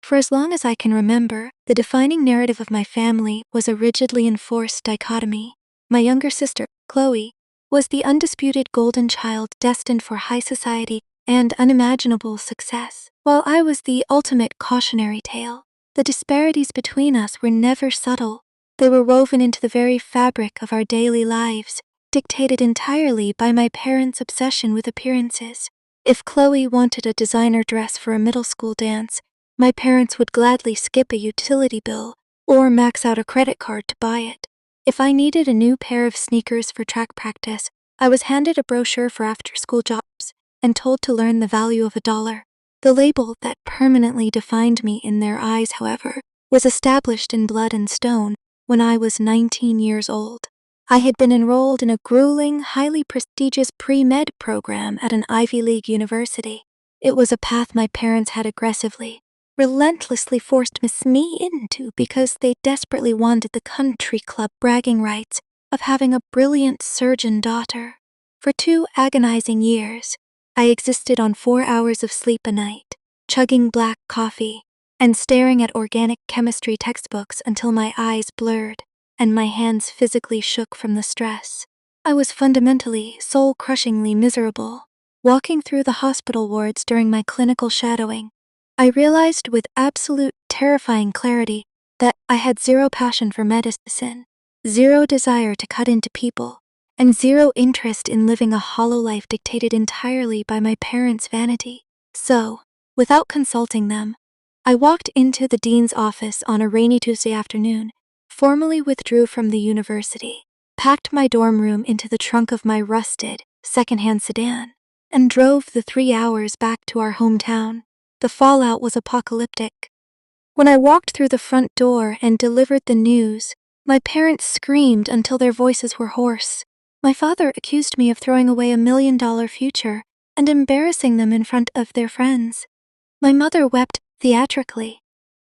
For as long as I can remember, the defining narrative of my family was a rigidly enforced dichotomy. My younger sister, Chloe, was the undisputed golden child destined for high society and unimaginable success, while I was the ultimate cautionary tale. The disparities between us were never subtle. They were woven into the very fabric of our daily lives, dictated entirely by my parents' obsession with appearances. If Chloe wanted a designer dress for a middle school dance, my parents would gladly skip a utility bill or max out a credit card to buy it. If I needed a new pair of sneakers for track practice, I was handed a brochure for after-school jobs and told to learn the value of $1. The label that permanently defined me in their eyes, however, was established in blood and stone when I was 19 years old. I had been enrolled in a grueling, highly prestigious pre-med program at an Ivy League university. It was a path my parents had relentlessly forced me into because they desperately wanted the country club bragging rights of having a brilliant surgeon daughter. For 2 agonizing years, I existed on 4 hours of sleep a night, chugging black coffee, and staring at organic chemistry textbooks until my eyes blurred and my hands physically shook from the stress. I was fundamentally, soul-crushingly miserable. Walking through the hospital wards during my clinical shadowing, I realized with absolute terrifying clarity that I had zero passion for medicine, zero desire to cut into people, and zero interest in living a hollow life dictated entirely by my parents' vanity. So, without consulting them, I walked into the dean's office on a rainy Tuesday afternoon, formally withdrew from the university, packed my dorm room into the trunk of my rusted, secondhand sedan, and drove the 3 hours back to our hometown. The fallout was apocalyptic. When I walked through the front door and delivered the news, my parents screamed until their voices were hoarse. My father accused me of throwing away $1 million future and embarrassing them in front of their friends. My mother wept theatrically,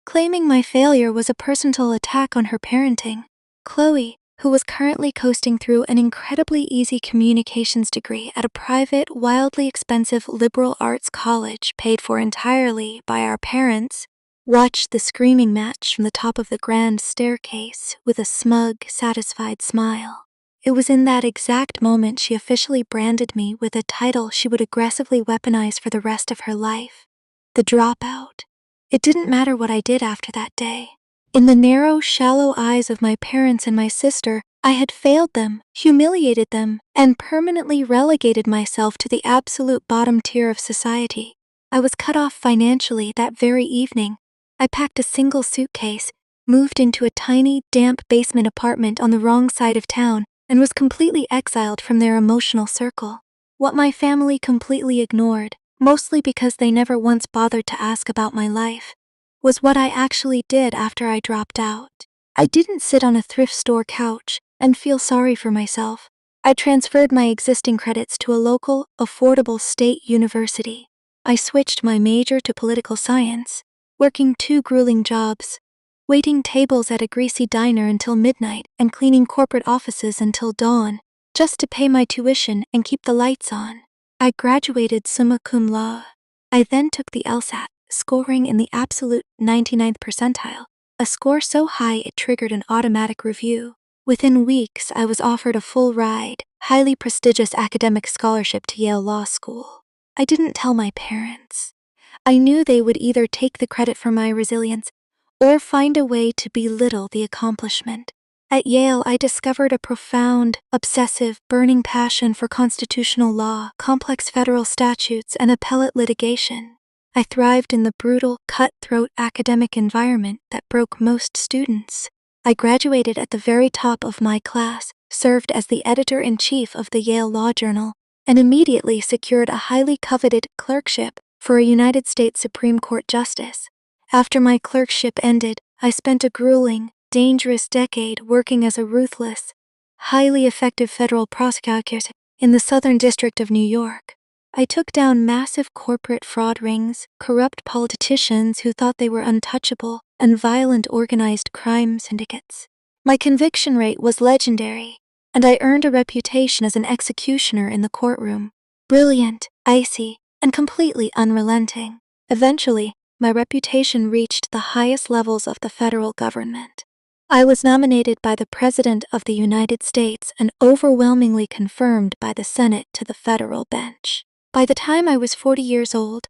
claiming my failure was a personal attack on her parenting. Chloe, who was currently coasting through an incredibly easy communications degree at a private, wildly expensive liberal arts college paid for entirely by our parents, watched the screaming match from the top of the grand staircase with a smug, satisfied smile. It was in that exact moment she officially branded me with a title she would aggressively weaponize for the rest of her life: the Dropout. It didn't matter what I did after that day. In the narrow, shallow eyes of my parents and my sister, I had failed them, humiliated them, and permanently relegated myself to the absolute bottom tier of society. I was cut off financially that very evening. I packed a single suitcase, moved into a tiny, damp basement apartment on the wrong side of town, and was completely exiled from their emotional circle. What my family completely ignored, mostly because they never once bothered to ask about my life, was what I actually did after I dropped out. I didn't sit on a thrift store couch and feel sorry for myself. I transferred my existing credits to a local, affordable state university. I switched my major to political science, working 2 grueling jobs, waiting tables at a greasy diner until midnight and cleaning corporate offices until dawn, just to pay my tuition and keep the lights on. I graduated summa cum laude. I then took the LSAT, scoring in the absolute 99th percentile, a score so high it triggered an automatic review. Within weeks, I was offered a full-ride, highly prestigious academic scholarship to Yale Law School. I didn't tell my parents. I knew they would either take the credit for my resilience or find a way to belittle the accomplishment. At Yale, I discovered a profound, obsessive, burning passion for constitutional law, complex federal statutes, and appellate litigation. I thrived in the brutal, cutthroat academic environment that broke most students. I graduated at the very top of my class, served as the editor-in-chief of the Yale Law Journal, and immediately secured a highly coveted clerkship for a United States Supreme Court justice. After my clerkship ended, I spent a grueling, dangerous decade working as a ruthless, highly effective federal prosecutor in the Southern District of New York. I took down massive corporate fraud rings, corrupt politicians who thought they were untouchable, and violent organized crime syndicates. My conviction rate was legendary, and I earned a reputation as an executioner in the courtroom. Brilliant, icy, and completely unrelenting. Eventually, my reputation reached the highest levels of the federal government. I was nominated by the President of the United States and overwhelmingly confirmed by the Senate to the federal bench. By the time I was 40 years old,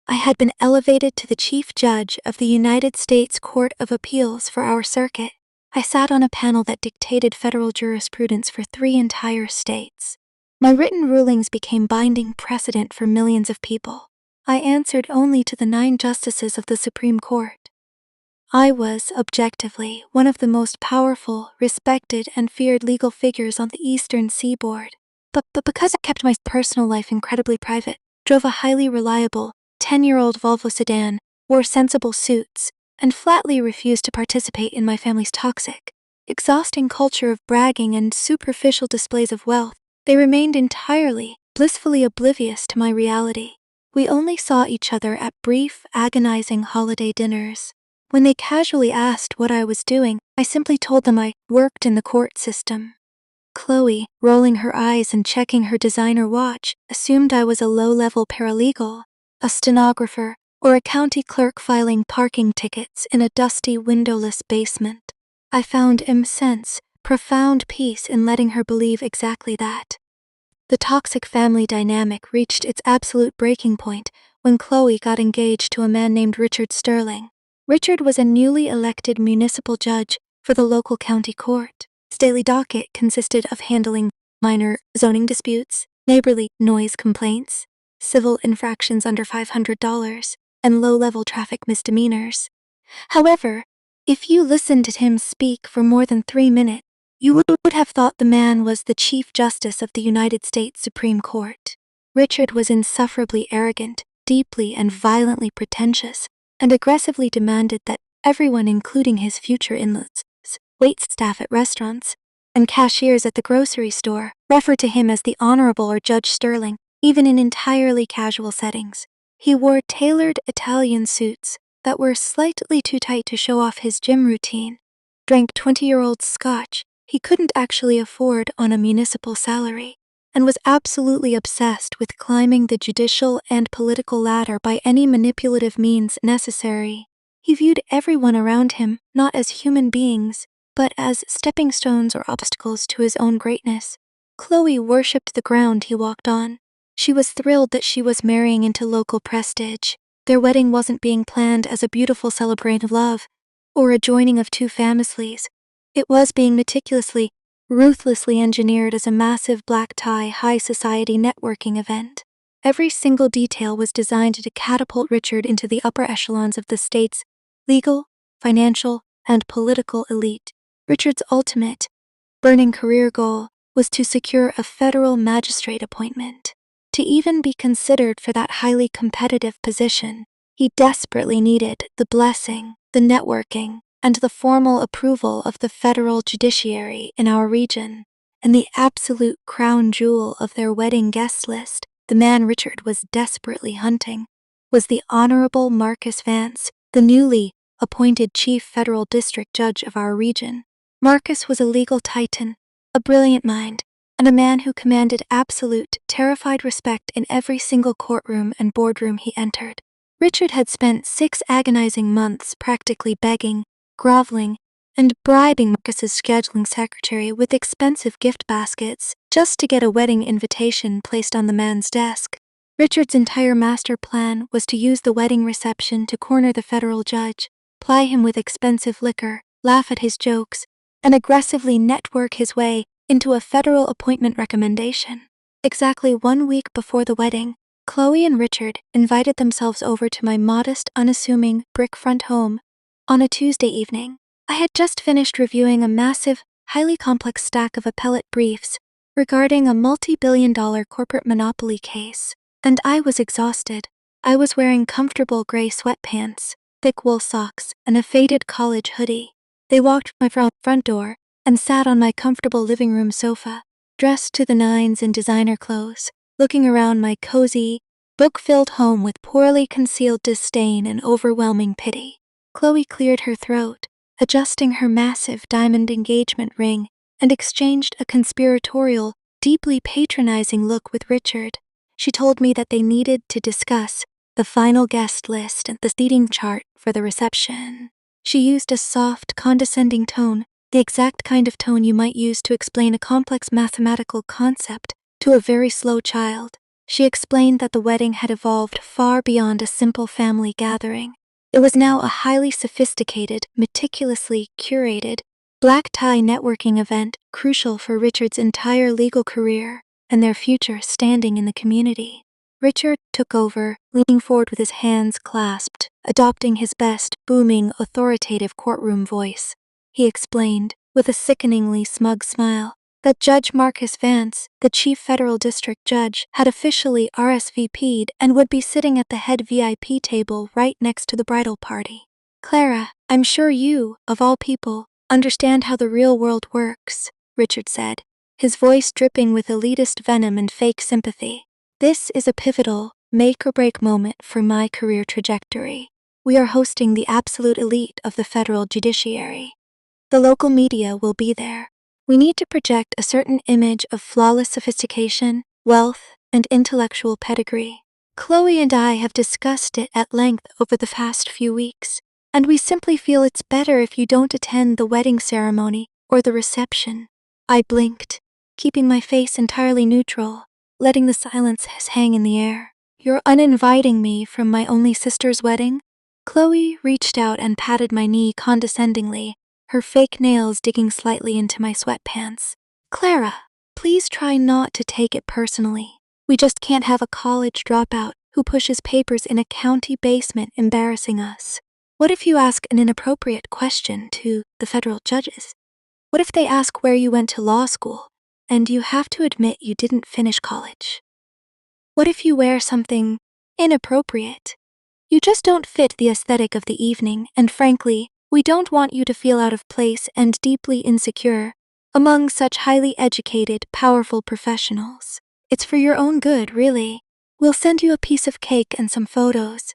I had been elevated to the Chief Judge of the United States Court of Appeals for our circuit. I sat on a panel that dictated federal jurisprudence for 3 entire states. My written rulings became binding precedent for millions of people. I answered only to the 9 justices of the Supreme Court. I was, objectively, one of the most powerful, respected, and feared legal figures on the Eastern Seaboard. But because I kept my personal life incredibly private, drove a highly reliable, 10-year-old Volvo sedan, wore sensible suits, and flatly refused to participate in my family's toxic, exhausting culture of bragging and superficial displays of wealth, they remained entirely, blissfully oblivious to my reality. We only saw each other at brief, agonizing holiday dinners. When they casually asked what I was doing, I simply told them I worked in the court system. Chloe, rolling her eyes and checking her designer watch, assumed I was a low-level paralegal, a stenographer, or a county clerk filing parking tickets in a dusty, windowless basement. I found immense, profound peace in letting her believe exactly that. The toxic family dynamic reached its absolute breaking point when Chloe got engaged to a man named Richard Sterling. Richard was a newly elected municipal judge for the local county court. His daily docket consisted of handling minor zoning disputes, neighborly noise complaints, civil infractions under $500, and low-level traffic misdemeanors. However, if you listened to him speak for more than 3 minutes, you would have thought the man was the Chief Justice of the United States Supreme Court. Richard was insufferably arrogant, deeply and violently pretentious, and aggressively demanded that everyone, including his future in-laws, waitstaff at restaurants, and cashiers at the grocery store, refer to him as the Honorable or Judge Sterling, even in entirely casual settings. He wore tailored Italian suits that were slightly too tight to show off his gym routine, drank 20-year-old scotch he couldn't actually afford on a municipal salary, and was absolutely obsessed with climbing the judicial and political ladder by any manipulative means necessary. He viewed everyone around him not as human beings, but as stepping stones or obstacles to his own greatness. Chloe worshipped the ground he walked on. She was thrilled that she was marrying into local prestige. Their wedding wasn't being planned as a beautiful celebration of love, or a joining of 2 families. It was being meticulously, ruthlessly engineered as a massive black-tie high society networking event. Every single detail was designed to catapult Richard into the upper echelons of the state's legal, financial, and political elite. Richard's ultimate, burning career goal was to secure a federal magistrate appointment. To even be considered for that highly competitive position, he desperately needed the blessing, the networking, and the formal approval of the federal judiciary in our region. And the absolute crown jewel of their wedding guest list, the man Richard was desperately hunting, was the Honorable Marcus Vance, the newly appointed Chief Federal District Judge of our region. Marcus was a legal titan, a brilliant mind, and a man who commanded absolute, terrified respect in every single courtroom and boardroom he entered. Richard had spent 6 agonizing months practically begging, groveling, and bribing Marcus's scheduling secretary with expensive gift baskets just to get a wedding invitation placed on the man's desk. Richard's entire master plan was to use the wedding reception to corner the federal judge, ply him with expensive liquor, laugh at his jokes, and aggressively network his way into a federal appointment recommendation. Exactly 1 week before the wedding, Chloe and Richard invited themselves over to my modest, unassuming, brick-front home on a Tuesday evening. I had just finished reviewing a massive, highly complex stack of appellate briefs regarding a multi-billion-dollar corporate monopoly case, and I was exhausted. I was wearing comfortable gray sweatpants, thick wool socks, and a faded college hoodie. They walked my front door and sat on my comfortable living room sofa, dressed to the nines in designer clothes, looking around my cozy, book-filled home with poorly concealed disdain and overwhelming pity. Chloe cleared her throat, adjusting her massive diamond engagement ring, and exchanged a conspiratorial, deeply patronizing look with Richard. She told me that they needed to discuss the final guest list, and the seating chart for the reception. She used a soft, condescending tone, the exact kind of tone you might use to explain a complex mathematical concept to a very slow child. She explained that the wedding had evolved far beyond a simple family gathering. It was now a highly sophisticated, meticulously curated, black-tie networking event crucial for Richard's entire legal career and their future standing in the community. Richard took over, leaning forward with his hands clasped, adopting his best, booming, authoritative courtroom voice. He explained, with a sickeningly smug smile, that Judge Marcus Vance, the chief federal district judge, had officially RSVP'd and would be sitting at the head VIP table right next to the bridal party. "Clara, I'm sure you, of all people, understand how the real world works," Richard said, his voice dripping with elitist venom and fake sympathy. "This is a pivotal, make-or-break moment for my career trajectory. We are hosting the absolute elite of the federal judiciary. The local media will be there. We need to project a certain image of flawless sophistication, wealth, and intellectual pedigree. Chloe and I have discussed it at length over the past few weeks, and we simply feel it's better if you don't attend the wedding ceremony or the reception." I blinked, keeping my face entirely neutral, letting the silence hang in the air. "You're uninviting me from my only sister's wedding?" Chloe reached out and patted my knee condescendingly, her fake nails digging slightly into my sweatpants. "Clara, please try not to take it personally. We just can't have a college dropout who pushes papers in a county basement embarrassing us. What if you ask an inappropriate question to the federal judges? What if they ask where you went to law school, and you have to admit you didn't finish college? What if you wear something inappropriate? You just don't fit the aesthetic of the evening, and frankly, we don't want you to feel out of place and deeply insecure among such highly educated, powerful professionals. It's for your own good, really. We'll send you a piece of cake and some photos."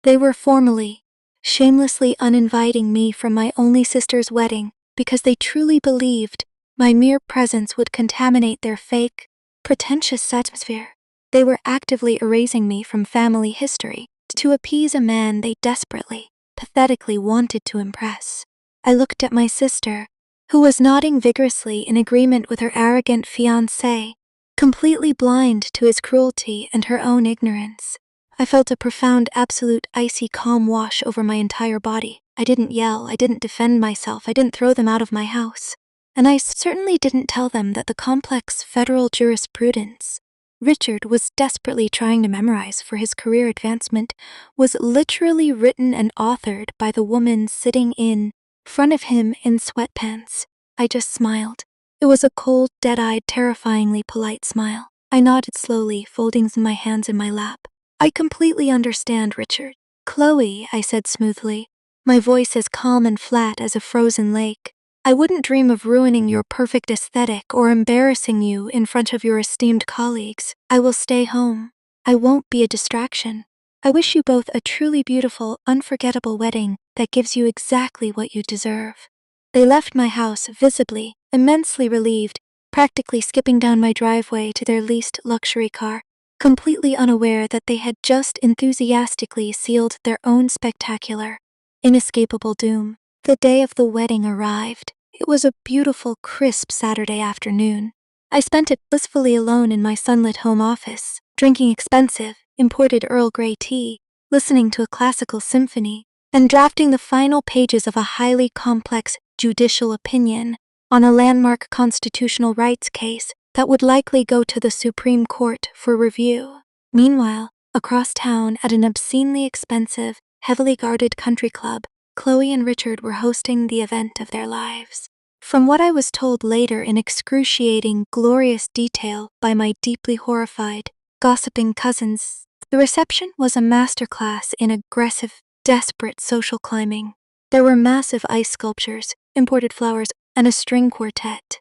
They were formally, shamelessly uninviting me from my only sister's wedding because they truly believed my mere presence would contaminate their fake, pretentious atmosphere. They were actively erasing me from family history to appease a man they desperately, pathetically wanted to impress. I looked at my sister, who was nodding vigorously in agreement with her arrogant fiancé, completely blind to his cruelty and her own ignorance. I felt a profound, absolute, icy calm wash over my entire body. I didn't yell, I didn't defend myself, I didn't throw them out of my house. And I certainly didn't tell them that the complex federal jurisprudence Richard was desperately trying to memorize for his career advancement was literally written and authored by the woman sitting in front of him in sweatpants. I just smiled. It was a cold, dead-eyed, terrifyingly polite smile. I nodded slowly, folding my hands in my lap. "I completely understand, Richard." "Chloe," I said smoothly, my voice as calm and flat as a frozen lake, "I wouldn't dream of ruining your perfect aesthetic or embarrassing you in front of your esteemed colleagues. I will stay home. I won't be a distraction. I wish you both a truly beautiful, unforgettable wedding that gives you exactly what you deserve." They left my house visibly, immensely relieved, practically skipping down my driveway to their leased luxury car, completely unaware that they had just enthusiastically sealed their own spectacular, inescapable doom. The day of the wedding arrived. It was a beautiful, crisp Saturday afternoon. I spent it blissfully alone in my sunlit home office, drinking expensive, imported Earl Grey tea, listening to a classical symphony, and drafting the final pages of a highly complex judicial opinion on a landmark constitutional rights case that would likely go to the Supreme Court for review. Meanwhile, across town at an obscenely expensive, heavily guarded country club, Chloe and Richard were hosting the event of their lives. From what I was told later in excruciating, glorious detail by my deeply horrified, gossiping cousins, the reception was a masterclass in aggressive, desperate social climbing. There were massive ice sculptures, imported flowers, and a string quartet.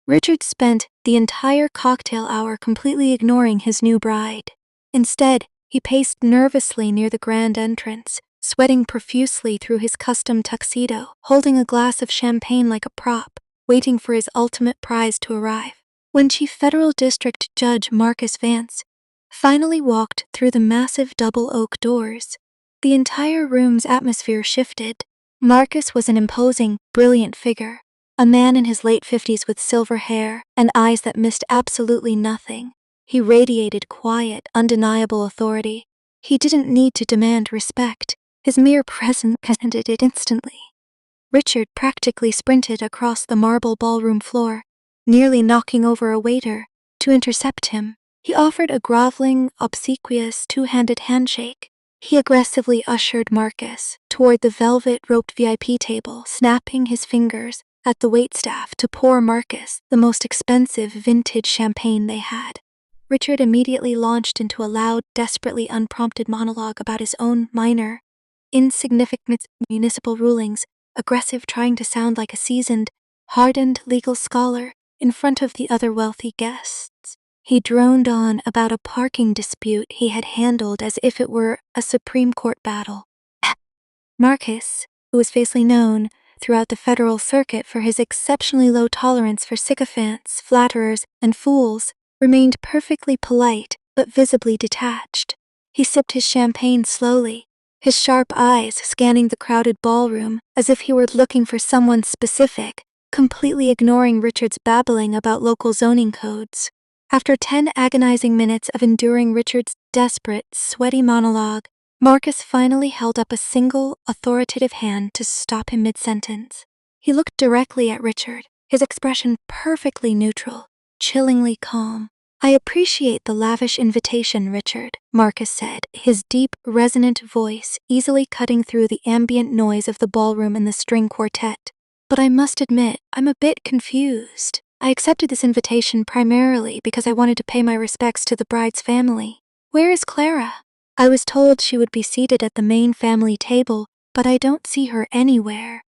Richard spent the entire cocktail hour completely ignoring his new bride. Instead, he paced nervously near the grand entrance, sweating profusely through his custom tuxedo, holding a glass of champagne like a prop, waiting for his ultimate prize to arrive. When Chief Federal District Judge Marcus Vance, finally walked through the massive double oak doors. The entire room's atmosphere shifted. Marcus was an imposing, brilliant figure, a man in his late 50s with silver hair and eyes that missed absolutely nothing. He radiated quiet, undeniable authority. He didn't need to demand respect. His mere presence commanded it instantly. Richard practically sprinted across the marble ballroom floor, nearly knocking over a waiter, to intercept him. He offered a groveling, obsequious, two-handed handshake. He aggressively ushered Marcus toward the velvet-roped VIP table, snapping his fingers at the waitstaff to pour Marcus the most expensive vintage champagne they had. Richard immediately launched into a loud, desperately unprompted monologue about his own minor, insignificant municipal rulings, aggressive, trying to sound like a seasoned, hardened legal scholar in front of the other wealthy guests. He droned on about a parking dispute he had handled as if it were a Supreme Court battle. Marcus, who was famously known throughout the federal circuit for his exceptionally low tolerance for sycophants, flatterers, and fools, remained perfectly polite but visibly detached. He sipped his champagne slowly, his sharp eyes scanning the crowded ballroom as if he were looking for someone specific, completely ignoring Richard's babbling about local zoning codes. After 10 agonizing minutes of enduring Richard's desperate, sweaty monologue, Marcus finally held up a single, authoritative hand to stop him mid-sentence. He looked directly at Richard, his expression perfectly neutral, chillingly calm. "I appreciate the lavish invitation, Richard," Marcus said, his deep, resonant voice easily cutting through the ambient noise of the ballroom and the string quartet. "But I must admit, I'm a bit confused. I accepted this invitation primarily because I wanted to pay my respects to the bride's family. Where is Clara? I was told she would be seated at the main family table, but I don't see her anywhere."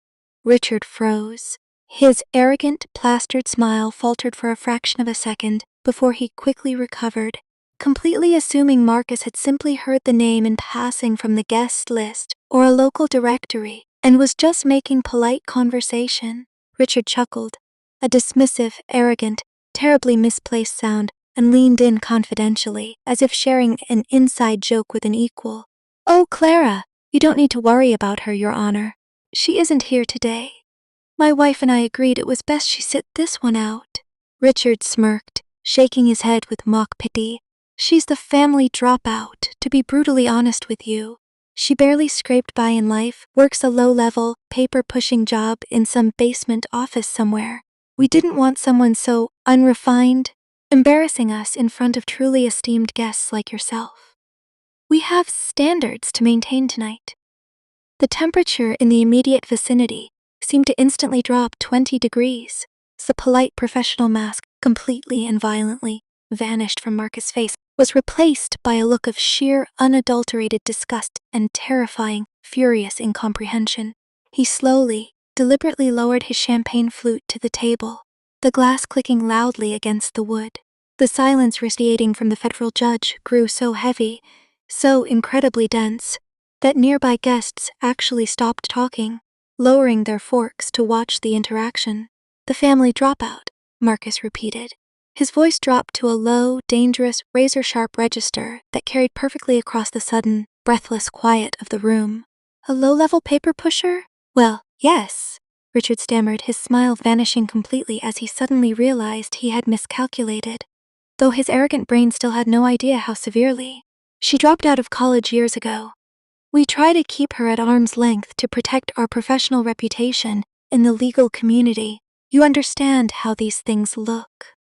Richard froze. His arrogant, plastered smile faltered for a fraction of a second before he quickly recovered, completely assuming Marcus had simply heard the name in passing from the guest list or a local directory and was just making polite conversation. Richard chuckled, a dismissive, arrogant, terribly misplaced sound, and leaned in confidentially, as if sharing an inside joke with an equal. "Oh, Clara, you don't need to worry about her, Your Honor. She isn't here today. My wife and I agreed it was best she sit this one out." Richard smirked, shaking his head with mock pity. "She's the family dropout, to be brutally honest with you. She barely scraped by in life, works a low-level, paper-pushing job in some basement office somewhere. We didn't want someone so unrefined, embarrassing us in front of truly esteemed guests like yourself. We have standards to maintain tonight." The temperature in the immediate vicinity seemed to instantly drop 20 degrees. The polite professional mask, completely and violently vanished from Marcus' face, was replaced by a look of sheer, unadulterated disgust and terrifying, furious incomprehension. He slowly, deliberately lowered his champagne flute to the table, the glass clicking loudly against the wood. The silence radiating from the federal judge grew so heavy, so incredibly dense, that nearby guests actually stopped talking, lowering their forks to watch the interaction. "The family dropout," Marcus repeated. His voice dropped to a low, dangerous, razor-sharp register that carried perfectly across the sudden, breathless quiet of the room. "A low-level paper pusher? Well, yes," Richard stammered, his smile vanishing completely as he suddenly realized he had miscalculated, though his arrogant brain still had no idea how severely. "She dropped out of college years ago. We try to keep her at arm's length to protect our professional reputation in the legal community. You understand how these things look."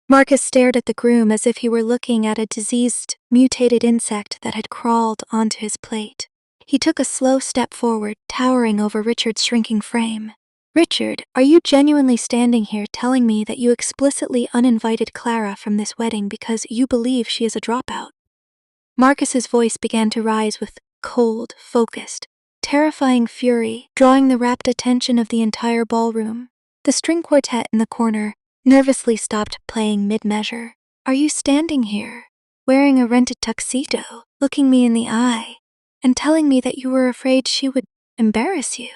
Marcus stared at the groom as if he were looking at a diseased, mutated insect that had crawled onto his plate. He took a slow step forward, towering over Richard's shrinking frame. "Richard, are you genuinely standing here telling me that you explicitly uninvited Clara from this wedding because you believe she is a dropout?" Marcus's voice began to rise with cold, focused, terrifying fury, drawing the rapt attention of the entire ballroom. The string quartet in the corner nervously stopped playing mid-measure. "Are you standing here, wearing a rented tuxedo, looking me in the eye, and telling me that you were afraid she would embarrass you?"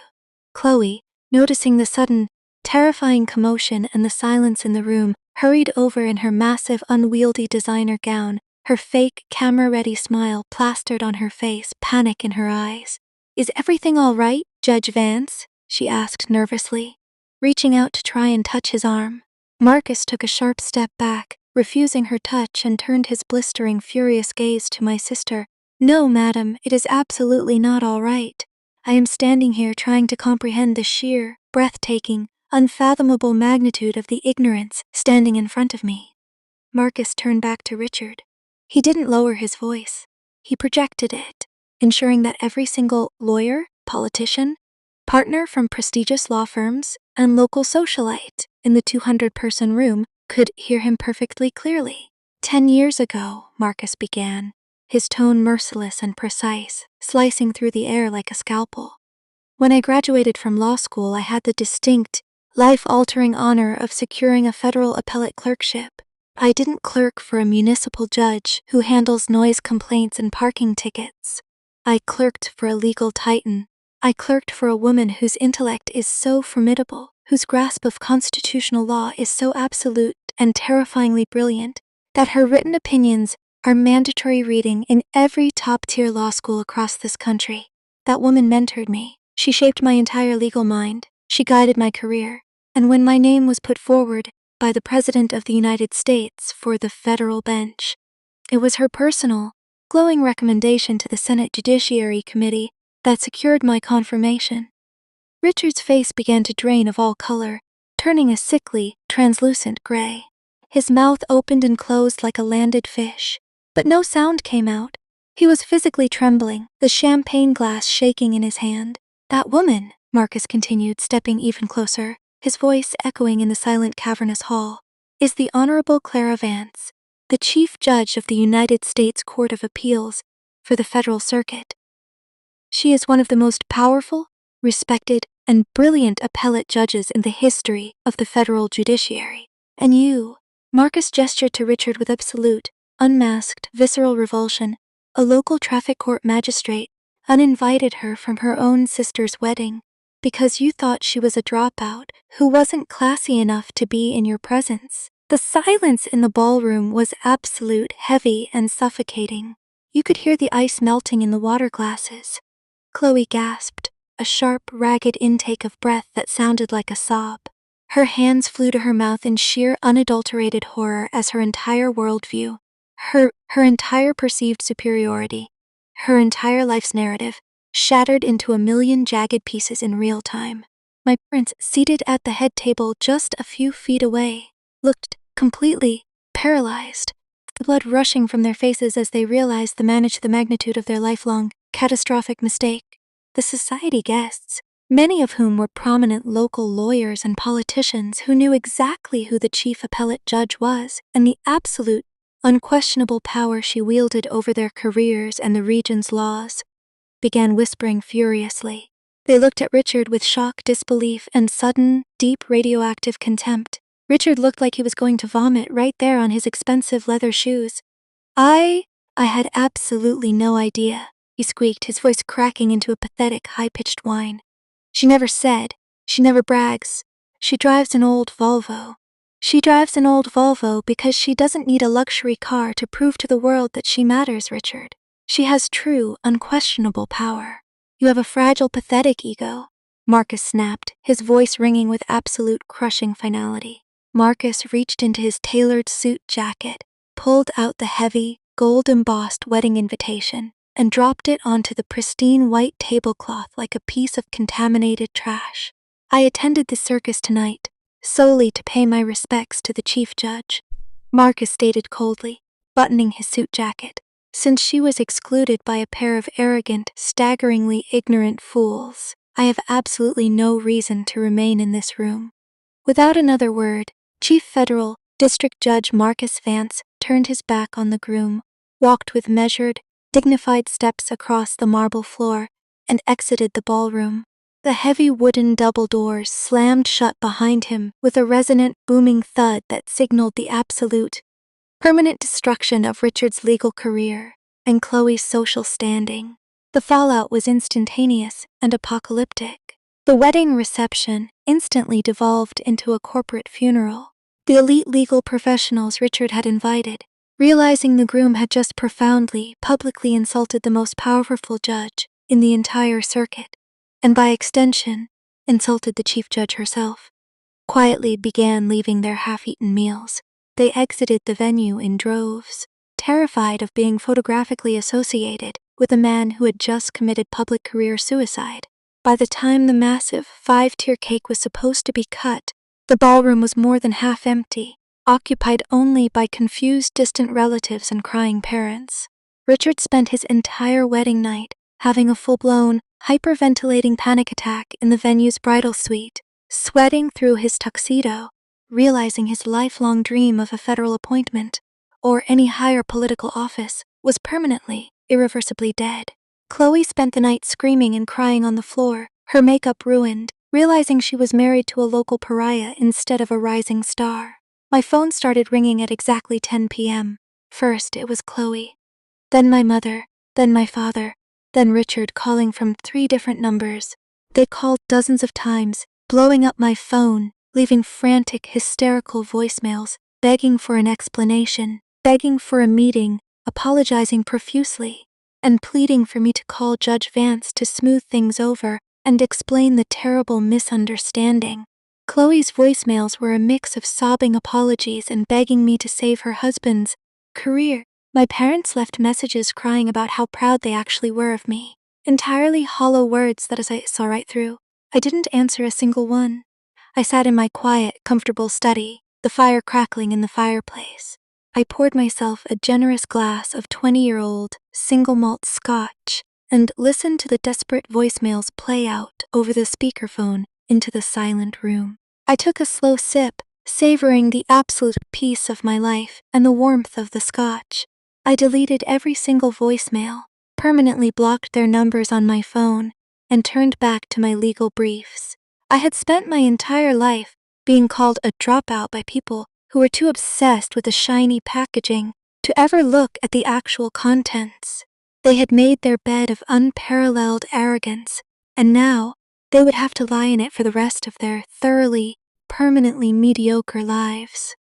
Chloe, noticing the sudden, terrifying commotion and the silence in the room, hurried over in her massive, unwieldy designer gown, her fake, camera-ready smile plastered on her face, panic in her eyes. "Is everything all right, Judge Vance?" she asked nervously, reaching out to try and touch his arm. Marcus took a sharp step back, refusing her touch, and turned his blistering, furious gaze to my sister. "No, madam, it is absolutely not all right. I am standing here trying to comprehend the sheer, breathtaking, unfathomable magnitude of the ignorance standing in front of me." Marcus turned back to Richard. He didn't lower his voice. He projected it, ensuring that every single lawyer, politician, partner from prestigious law firms, and local socialite in the 200-person room could hear him perfectly clearly. 10 years ago, Marcus began, his tone merciless and precise, slicing through the air like a scalpel. "When I graduated from law school, I had the distinct, life-altering honor of securing a federal appellate clerkship. I didn't clerk for a municipal judge who handles noise complaints and parking tickets. I clerked for a legal titan. I clerked for a woman whose intellect is so formidable, whose grasp of constitutional law is so absolute and terrifyingly brilliant, that her written opinions are mandatory reading in every top-tier law school across this country. That woman mentored me. She shaped my entire legal mind. She guided my career. And when my name was put forward by the President of the United States for the federal bench, it was her personal, glowing recommendation to the Senate Judiciary Committee that secured my confirmation." Richard's face began to drain of all color, turning a sickly, translucent gray. His mouth opened and closed like a landed fish, but no sound came out. He was physically trembling, the champagne glass shaking in his hand. "That woman," Marcus continued, stepping even closer, his voice echoing in the silent, cavernous hall, "is the Honorable Clara Vance, the Chief Judge of the United States Court of Appeals for the Federal Circuit. She is one of the most powerful, respected, and brilliant appellate judges in the history of the federal judiciary. And you," Marcus gestured to Richard with absolute, unmasked, visceral revulsion, "a local traffic court magistrate, uninvited her from her own sister's wedding because you thought she was a dropout who wasn't classy enough to be in your presence." The silence in the ballroom was absolute, heavy, and suffocating. You could hear the ice melting in the water glasses. Chloe gasped, a sharp, ragged intake of breath that sounded like a sob. Her hands flew to her mouth in sheer, unadulterated horror as her entire worldview, her entire perceived superiority, her entire life's narrative, shattered into a million jagged pieces in real time. My parents, seated at the head table just a few feet away, looked completely paralyzed, the blood rushing from their faces as they realized the magnitude of their lifelong, catastrophic mistake. The society guests, many of whom were prominent local lawyers and politicians who knew exactly who the chief appellate judge was and the absolute, unquestionable power she wielded over their careers and the region's laws, began whispering furiously. They looked at Richard with shock, disbelief, and sudden, deep radioactive contempt. Richard looked like he was going to vomit right there on his expensive leather shoes. I had absolutely no idea," he squeaked, his voice cracking into a pathetic, high-pitched whine. "She never said. She never brags. She drives an old Volvo. She drives an old Volvo because she doesn't need a luxury car to prove to the world that she matters, Richard. She has true, unquestionable power. You have a fragile, pathetic ego," Marcus snapped, his voice ringing with absolute, crushing finality. Marcus reached into his tailored suit jacket, pulled out the heavy, gold-embossed wedding invitation, and dropped it onto the pristine white tablecloth like a piece of contaminated trash. "I attended the circus tonight, solely to pay my respects to the chief judge," Marcus stated coldly, buttoning his suit jacket. "Since she was excluded by a pair of arrogant, staggeringly ignorant fools, I have absolutely no reason to remain in this room." Without another word, Chief Federal District Judge Marcus Vance turned his back on the groom, walked with measured, dignified steps across the marble floor, and exited the ballroom. The heavy wooden double doors slammed shut behind him with a resonant, booming thud that signaled the absolute, permanent destruction of Richard's legal career and Chloe's social standing. The fallout was instantaneous and apocalyptic. The wedding reception instantly devolved into a corporate funeral. The elite legal professionals Richard had invited, realizing the groom had just profoundly, publicly insulted the most powerful judge in the entire circuit, and by extension, insulted the chief judge herself, quietly began leaving their half-eaten meals. They exited the venue in droves, terrified of being photographically associated with a man who had just committed public career suicide. By the time the massive 5-tier cake was supposed to be cut, the ballroom was more than half empty, occupied only by confused distant relatives and crying parents. Richard spent his entire wedding night having a full-blown, hyperventilating panic attack in the venue's bridal suite, sweating through his tuxedo, realizing his lifelong dream of a federal appointment or any higher political office was permanently, irreversibly dead. Chloe spent the night screaming and crying on the floor, her makeup ruined, realizing she was married to a local pariah instead of a rising star. My phone started ringing at exactly 10 p.m. First, it was Chloe. Then my mother, then my father, then Richard calling from 3 different numbers. They called dozens of times, blowing up my phone, leaving frantic, hysterical voicemails, begging for an explanation, begging for a meeting, apologizing profusely, and pleading for me to call Judge Vance to smooth things over and explain the terrible misunderstanding. Chloe's voicemails were a mix of sobbing apologies and begging me to save her husband's career. My parents left messages crying about how proud they actually were of me. Entirely hollow words that as I saw right through. I didn't answer a single one. I sat in my quiet, comfortable study, the fire crackling in the fireplace. I poured myself a generous glass of 20-year-old single malt scotch and listened to the desperate voicemails play out over the speakerphone into the silent room. I took a slow sip, savoring the absolute peace of my life and the warmth of the scotch. I deleted every single voicemail, permanently blocked their numbers on my phone, and turned back to my legal briefs. I had spent my entire life being called a dropout by people who were too obsessed with the shiny packaging to ever look at the actual contents. They had made their bed of unparalleled arrogance, and now they would have to lie in it for the rest of their thoroughly, permanently mediocre lives.